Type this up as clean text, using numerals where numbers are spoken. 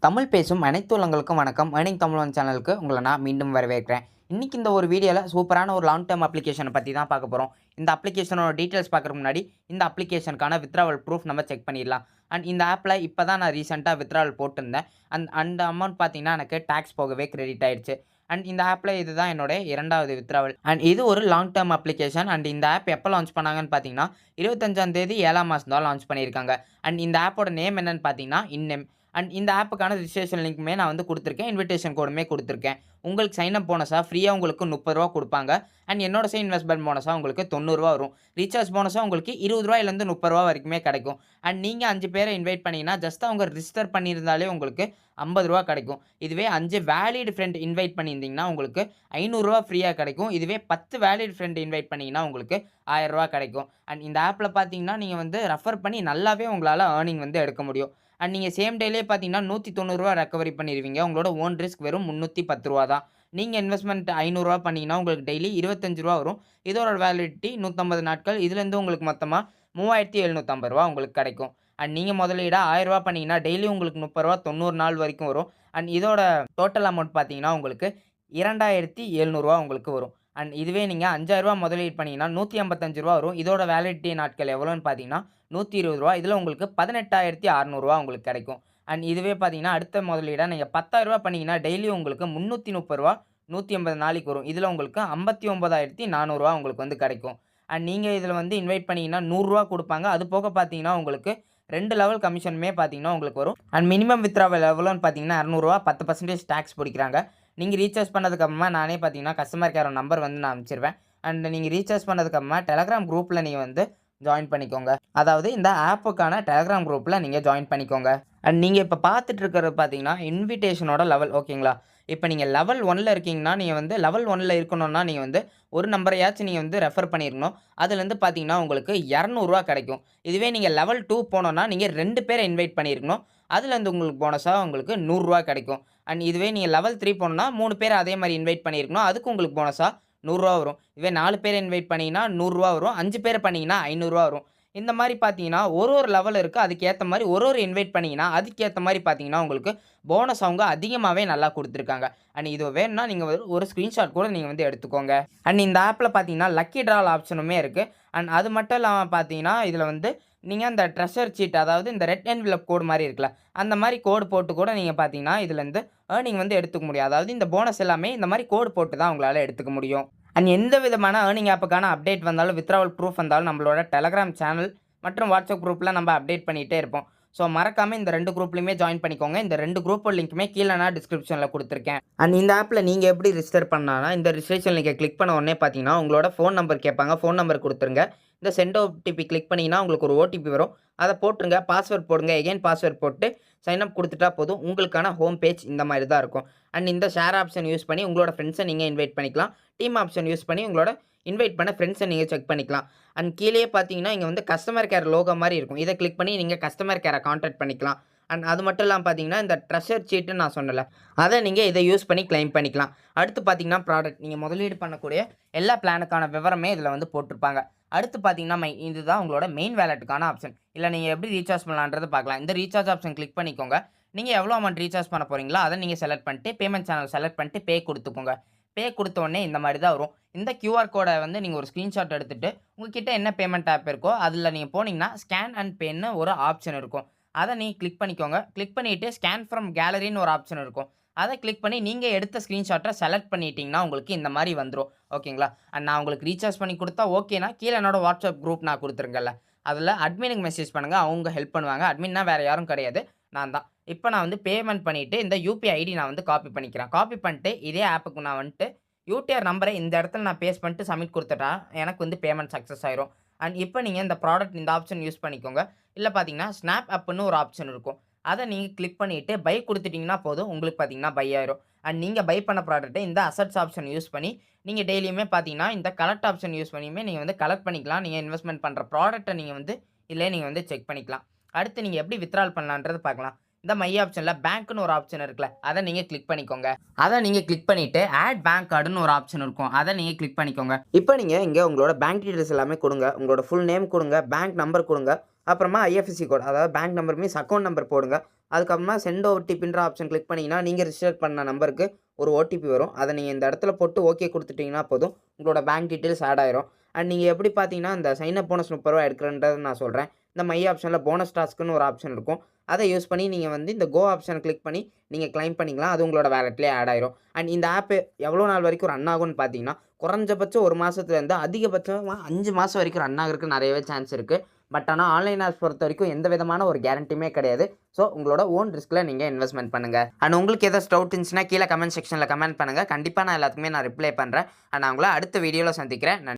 தமிழ் பேசும் அனைத்து உள்ளங்களுக்கும் வணக்கம். ஏர்னிங் தமிழ் சேனலுக்கு உங்களை நான் மீண்டும் வரவேற்கிறேன். இன்றைக்கி இந்த ஒரு வீடியோவில் சூப்பரான ஒரு லாங் டேர்ம் அப்ளிகேஷனை பற்றி தான் பார்க்க போகிறோம். இந்த அப்ளிகேஷனோட டீட்டெயில்ஸ் பார்க்குறதுக்கு முன்னாடி இந்த அப்ளிகேஷனுக்கான வித்ட்ராவல் ப்ரூஃப் நம்ம செக் பண்ணிடலாம். அண்ட் இந்த ஆப்பில் இப்போ தான் நான் ரீசெண்டாக வித்ட்ராவல் போட்டிருந்தேன். அந்த அமௌண்ட் பார்த்தீங்கன்னா எனக்கு டேக்ஸ் போகவே கிரெடிட் ஆயிடுச்சு. அண்ட் இந்த ஆப்பில் இதுதான் என்னோட இரண்டாவது வித்ட்ராவல். அண்ட் இது ஒரு லாங் டேர்ம் அப்ளிகேஷன். அண்ட் இந்த ஆப் எப்போ லான்ச் பண்ணாங்கன்னு பார்த்தீங்கன்னா 25ஆம் தேதி 7ஆம் மாதம் தான் லான்ச் பண்ணியிருக்காங்க. அண்ட் இந்த ஆப்போட நேம் என்னன்னு பார்த்தீங்கன்னா இன்னெம். அண்ட் இந்த ஆப்புக்கான ரிஜிஸ்ட்ரேஷன் லிங்க்குமே நான் வந்து கொடுத்துருக்கேன். இன்விடேஷன் கோடுமே கொடுத்துருக்கேன். உங்களுக்கு சைன் அப் போனஸாக ஃப்ரீயாக உங்களுக்கு ரூ. 30 கொடுப்பாங்க. அண்ட் என்னோட சைன் இன்வெஸ்ட்மெண்ட் போனஸாக உங்களுக்கு ரூ. 90 வரும். ரீசார்ஜ் போனஸாக உங்களுக்கு ரூ. 20லேருந்து ரூ. 30 வரைக்குமே கிடைக்கும். அண்ட் நீங்கள் 5 பேரை இன்வைட் பண்ணிங்கன்னா ஜஸ்ட் அவங்க ரிஜிஸ்டர் பண்ணியிருந்தாலே உங்களுக்கு ரூ. 50 கிடைக்கும். இதுவே 5 வேலிட் ஃப்ரெண்ட் இன்வைட் பண்ணியிருந்தீங்கன்னா உங்களுக்கு ரூ. 500 ஃப்ரீயாக கிடைக்கும். இதுவே 10 வேலிட் ஃப்ரெண்ட் இன்வைட் பண்ணிங்கன்னா உங்களுக்கு ரூ. 1000 கிடைக்கும். அண்ட் இந்த ஆப்பில் பார்த்தீங்கன்னா நீங்கள் வந்து ரெஃபர் பண்ணி நல்லாவே உங்களால் ஏர்னிங் வந்து எடுக்க முடியும். அண்ட் நீங்கள் சேம் டேலேயே பார்த்தீங்கன்னா ரூ. 190 ரெக்கவரி பண்ணிடுவீங்க. உங்களோட ஓன் ரிஸ்க் வெறும் ரூ. 310 தான். நீங்கள் இன்வெஸ்ட்மெண்ட் ரூ. 500 பண்ணிங்கன்னா உங்களுக்கு டெய்லி ரூ. 25 வரும். இதோட வேலிடிட்டி 150 நாட்கள். இதுலேருந்து உங்களுக்கு மொத்தமாக ரூ. 3750 உங்களுக்கு கிடைக்கும். அண்ட் நீங்கள் முதலீடாக ரூ. 1000 பண்ணிங்கன்னா டெய்லி உங்களுக்கு ரூ. 30 90 நாள் வரைக்கும் வரும். அண்ட் இதோட டோட்டல் அமௌண்ட் பார்த்தீங்கன்னா உங்களுக்கு ரூ. 2700 உங்களுக்கு வரும். அண்ட் இதுவே நீங்கள் ரூ. 5000 முதலீடு பண்ணிங்கன்னா ரூ. 155 வரும். இதோட வேலிடிட்டி நாட்கள் எவ்வளோன்னு பார்த்தீங்கன்னா ரூ. 120. இதில் உங்களுக்கு ரூ. 18,600 உங்களுக்கு கிடைக்கும். அண்ட் இதுவே பார்த்தீங்கன்னா அடுத்த முதலீடாக நீங்கள் ரூ. 10,000 பண்ணிங்கன்னா டெய்லி உங்களுக்கு ரூ. 330 180 நாளைக்கு வரும். இதில் உங்களுக்கு ரூ. 59,400 உங்களுக்கு வந்து கிடைக்கும். அண்ட் நீங்கள் இதில் வந்து இன்வைட் பண்ணிங்கன்னா ரூ. 100 கொடுப்பாங்க. அது போக பார்த்தீங்கன்னா உங்களுக்கு 2 லெவல் கமிஷனுமே பார்த்தீங்கன்னா உங்களுக்கு வரும். அண்ட் மினிமம் வித்ட்ராவல் எவ்வளோன்னு பார்த்தீங்கன்னா ரூ. 200 10% டேக்ஸ் பிடிக்கிறாங்க. நீங்கள் ரீசார்ஜ் பண்ணதுக்கப்புறமா நானே பார்த்தீங்கன்னா கஸ்டமர் கேர் நம்பர் வந்து நான் அனுப்பிச்சிருவேன். அண்ட் நீங்கள் ரீசார்ஜ் பண்ணதுக்கப்புறமா டெலகிராம் குரூப்பில் நீங்கள் வந்து ஜாயின் பண்ணிக்கோங்க. அதாவது இந்த ஆப்புக்கான டெலகிராம் குரூப்பில் நீங்கள் ஜாயின் பண்ணிக்கோங்க. அண்ட் நீங்கள் இப்போ பார்த்துட்டு இருக்கிறது பார்த்தீங்கன்னா இன்விடேஷனோட லெவல் ஓகேங்களா. இப்போ நீங்கள் லெவல் 1ல் இருக்கீங்கன்னா நீங்கள் வந்து லெவல் 1ல் இருக்கணும்னா நீங்கள் வந்து ஒரு நம்பரையாச்சும் நீங்கள் வந்து ரெஃபர் பண்ணியிருக்கணும். அதுலேருந்து பார்த்தீங்கன்னா உங்களுக்கு ரூ. 200 கிடைக்கும். இதுவே நீங்கள் லெவல் 2 போனோன்னா நீங்கள் 2 பேரை இன்வைட் பண்ணியிருக்கணும். அதுலேருந்து உங்களுக்கு போனஸாக உங்களுக்கு ரூ. 100 கிடைக்கும். அண்ட் இதுவே நீங்கள் லெவல் 3 போனோன்னா 3 பேர் அதே மாதிரி இன்வைட் பண்ணியிருக்கணும். அதுக்கு உங்களுக்கு போனஸாக ரூ. 100 வரும். இதுவே 4 பேர் இன்வைட் பண்ணிங்கன்னா ரூ. 100 வரும். 5 பேர் பண்ணிங்கன்னா ரூ. 500 வரும். இந்த மாதிரி பார்த்தீங்கன்னா ஒரு லெவல் இருக்குது. அதுக்கேற்ற மாதிரி ஒரு இன்வைட் பண்ணிங்கன்னா அதுக்கேற்ற மாதிரி பார்த்தீங்கன்னா உங்களுக்கு போனஸ் அவங்க அதிகமாகவே நல்லா கொடுத்துருக்காங்க. அண்ட் இது வேணும்னா நீங்கள் ஒரு ஸ்க்ரீன்ஷாட் கூட நீங்கள் வந்து எடுத்துக்கோங்க. அண்ட் இந்த ஆப்பில் பார்த்தீங்கன்னா லக்கி ட்ரால் ஆப்ஷனுமே இருக்குது. அண்ட் அது மட்டும் இல்லாமல் பார்த்தீங்கன்னா இதில் வந்து நீங்கள் அந்த ட்ரெஷர் சீட் அதாவது இந்த ரெட் என்வலப் கோடு மாதிரி இருக்குல்ல அந்த மாதிரி கோடு போட்டு கூட நீங்கள் பார்த்தீங்கன்னா இதுலேருந்து ஏர்னிங் வந்து எடுத்துக்க முடியும். அதாவது இந்த போனஸ் எல்லாமே இந்த மாதிரி கோடு போட்டு தான் உங்களால் எடுத்துக்க முடியும். அண்ட் எந்த விதமான ஏர்னிங் ஆப்புக்கான அப்டேட் வந்தாலும் வித்ட்ராவல் ப்ரூஃப் வந்தாலும் நம்மளோட டெலகிராம் சேனல் மற்றும் வாட்ஸ்அப் குரூப்பில் நம்ம அப்டேட் பண்ணிகிட்டே இருப்போம். ஸோ மறக்காமல் இந்த 2 குரூப்லையுமே ஜாயின் பண்ணிக்கோங்க. இந்த 2 குரூப்போட லிங்க்குமே கீழே நான் டிஸ்கிரிப்ஷனில் கொடுத்துருக்கேன். அண்ட் இந்த ஆப்பில் நீங்கள் எப்படி ரிஜிஸ்டர் பண்ணால் இந்த ரிஜிஸ்ட்ரேஷன் லிங்கை கிளிக் பண்ண உடனே பார்த்தீங்கன்னா உங்களோட ஃபோன் நம்பர் கேட்பாங்க. ஃபோன் நம்பர் கொடுத்துருங்க. இந்த சென்ட் ஓடிபி கிளிக் பண்ணிங்கன்னா உங்களுக்கு ஒரு ஓடிபி வரும். அதை போட்டுருங்க. பாஸ்வேர்ட் போடுங்க. எகைன் பாஸ்வேர்ட் போட்டு சைன்அப் கொடுத்துட்டா போதும். உங்களுக்கான ஹோம் பேஜ் இந்த மாதிரி தான் இருக்கும். அண்ட் இந்த ஷேர் ஆப்ஷன் யூஸ் பண்ணி உங்களோட ஃப்ரெண்ட்ஸை நீங்கள் இன்வைட் பண்ணிக்கலாம். டீம் ஆப்ஷன் யூஸ் பண்ணி உங்களோட இன்வைட் பண்ண ஃப்ரெண்ட்ஸை நீங்கள் செக் பண்ணிக்கலாம். அண்ட் கீழே பார்த்தீங்கன்னா இங்கே வந்து கஸ்டமர் கேர் லோகோ மாதிரி இருக்கும். இதை கிளிக் பண்ணி நீங்கள் கஸ்டமர் கேரை கான்டாக்ட் பண்ணிக்கலாம். அண்ட் அது மட்டும் இல்லாமல் பார்த்தீங்கன்னா இந்த ட்ரெஷர் சீட்டுன்னு நான் சொன்னல அதை நீங்கள் இதை யூஸ் பண்ணி கிளைம் பண்ணிக்கலாம். அடுத்து பார்த்தீங்கன்னா ப்ராடக்ட் நீங்கள் முதலீடு பண்ணக்கூடிய எல்லா பிளானுக்கான விவரமே இதில் வந்து போட்டிருப்பாங்க. அடுத்து பார்த்தீங்கன்னா இதுதான் உங்களோட மெயின் வேலெட்டுக்கான ஆப்ஷன். இல்லை நீங்கள் எப்படி ரீசார்ஜ் பண்ணலான்றது பார்க்கலாம். இந்த ரீசார்ஜ் ஆப்ஷன் கிளிக் பண்ணிக்கோங்க. நீங்கள் எவ்வளோ அமௌண்ட் ரீசார்ஜ் பண்ண போகிறீங்களோ அதை நீங்கள் செலக்ட் பண்ணிட்டு பேமெண்ட் சேனல் செலக்ட் பண்ணிட்டு பே கொடுத்துக்கோங்க. பே கொடுத்த உடனே இந்த மாதிரி தான் வரும். இந்த கியூஆர் கோடை வந்து நீங்கள் ஒரு ஸ்க்ரீன்ஷாட் எடுத்துகிட்டு உங்கள்கிட்ட என்ன பேமெண்ட் ஆப் இருக்கோ அதில் நீங்கள் போனீங்கன்னா ஸ்கேன் அண்ட் பேன்னு ஒரு ஆப்ஷன் இருக்கும். அதை நீங்கள் கிளிக் பண்ணிக்கோங்க. கிளிக் பண்ணிவிட்டு ஸ்கேன் ஃப்ரம் கேலரின்னு ஒரு ஆப்ஷன் இருக்கும். அதை கிளிக் பண்ணி நீங்கள் எடுத்த ஸ்க்ரீன்ஷாட்டை செலக்ட் பண்ணிட்டீங்கன்னா உங்களுக்கு இந்த மாதிரி வந்துடும் ஓகேங்களா. அண்ட் நான் உங்களுக்கு ரீசார்ஜ் பண்ணி கொடுத்தா ஓகேனா கீழே என்னோட வாட்ஸ்அப் குரூப் நான் கொடுத்துருங்கல்ல அதில் அட்மினுக்கு மெசேஜ் பண்ணுங்கள். அவங்க ஹெல்ப் பண்ணுவாங்க. அட்மின்னா வேறு யாரும் கிடையாது, நான் தான். இப்போ நான் வந்து பேமெண்ட் பண்ணிவிட்டு இந்த யூபிஐ ஐடி நான் வந்து காப்பி பண்ணிக்கிறேன். காப்பி பண்ணிட்டு இதே ஆப்புக்கு நான் வந்துட்டு யூடிஆர் நம்பரை இந்த இடத்துல நான் பேஸ்ட் பண்ணிட்டு சப்மிட் கொடுத்துட்டா எனக்கு வந்து பேமெண்ட் சக்ஸஸ் ஆயிரும். அண்ட் இப்போ நீங்கள் இந்த ப்ராடக்ட் இந்த ஆப்ஷன் யூஸ் பண்ணிக்கோங்க. இல்லை பார்த்தீங்கன்னா ஸ்னாப் அப்புன்னு ஒரு ஆப்ஷன் இருக்கும். அதை நீங்கள் கிளிக் பண்ணிவிட்டு பை கொடுத்துட்டிங்கன்னா போதும். உங்களுக்கு பார்த்தீங்கன்னா பை ஆயிரும். அண்ட் நீங்கள் பை பண்ண ப்ராடக்ட்டை இந்த அசட்ஸ் ஆப்ஷன் யூஸ் பண்ணி நீங்கள் டெய்லியுமே பார்த்தீங்கன்னா இந்த கலெக்ட் ஆப்ஷன் யூஸ் பண்ணியுமே நீங்கள் வந்து கலெக்ட் பண்ணிக்கலாம். நீங்கள் இன்வெஸ்ட்மெண்ட் பண்ணுற ப்ராடக்ட்டை நீங்கள் வந்து இதிலே நீங்கள் வந்து செக் பண்ணிக்கலாம். அடுத்து நீங்கள் எப்படி வித்ட்ரால் பண்ணலான்றது பார்க்கலாம். இந்த மை ஆப்ஷனில் பேங்க்னு ஒரு ஆப்ஷன் இருக்குல்ல அதை நீங்கள் கிளிக் பண்ணிக்கோங்க. அதை நீங்கள் கிளிக் பண்ணிவிட்டு ஆட் பேங்க் கார்டுன்னு ஒரு ஆப்ஷன் இருக்கும். அதை நீங்கள் கிளிக் பண்ணிக்கோங்க. இப்போ நீங்கள் இங்கே உங்களோட பேங்க் டீட்டெயில்ஸ் எல்லாமே கொடுங்க. உங்களோட ஃபுல் நேம் கொடுங்க. பேங்க் நம்பர் கொடுங்க. அப்புறமா ஐஎஃப்எஸ்சி கோட் அதாவது bank number means account number போடுங்க. அதுக்கப்புறமா சென்ட் ஓடிபின்ற ஆப்ஷன் கிளிக் பண்ணிங்கன்னா நீங்கள் ரிஜிஸ்டர் பண்ண நம்பருக்கு ஒரு ஓடிபி வரும். அதை நீங்கள் இந்த இடத்துல போட்டு ஓகே கொடுத்துட்டிங்கன்னா போதும், உங்களோட பேங்க் டீட்டெயில்ஸ் ஆட் ஆயிரும். அண்ட் நீங்கள் எப்படி பார்த்தீங்கன்னா இந்த சைன் அப் போனஸ் ரூ. 30 எடுக்கிறன்றதை நான் சொல்கிறேன். இந்த மை ஆப்ஷனில் போனஸ் டாஸ்க்குன்னு ஒரு ஆப்ஷன் இருக்கும். அதை யூஸ் பண்ணி நீங்கள் வந்து இந்த கோ ஆப்ஷனை கிளிக் பண்ணி நீங்கள் கிளைம் பண்ணிக்கலாம். அது உங்களோட வேலெட்லேயே ஆட் ஆயிரும். அண்ட் இந்த ஆப் எவ்வளோ நாள் வரைக்கும் ரன் ஆகும்னு பார்த்தீங்கன்னா, குறைஞ்சபட்சம் 1 மாதத்துலேருந்து அதிகபட்சமா 5 மாதம் வரைக்கும் ரன் ஆகிறதுக்கு நிறையவே சான்ஸ் இருக்குது. பட் ஆனால் ஆன்லைன் ஆப்ஸ் பொறுத்த வரைக்கும் எந்த விதமான ஒரு கேரண்டியுமே கிடையாது. ஸோ உங்களோட ஓன் ரிஸ்கில் நீங்கள் இன்வெஸ்ட்மெண்ட் பண்ணுங்கள். அண்ட் உங்களுக்கு ஏதாச்சும் டவுட் இருந்துச்சுன்னா கீழே கமெண்ட் செக்ஷனில் கமெண்ட் பண்ணுங்கள். கண்டிப்பாக நான் எல்லாத்துக்குமே ரிப்ளை பண்ணுறேன். அண்ட் நான் உங்களை அடுத்த வீடியோவில் சந்திக்கிறேன்.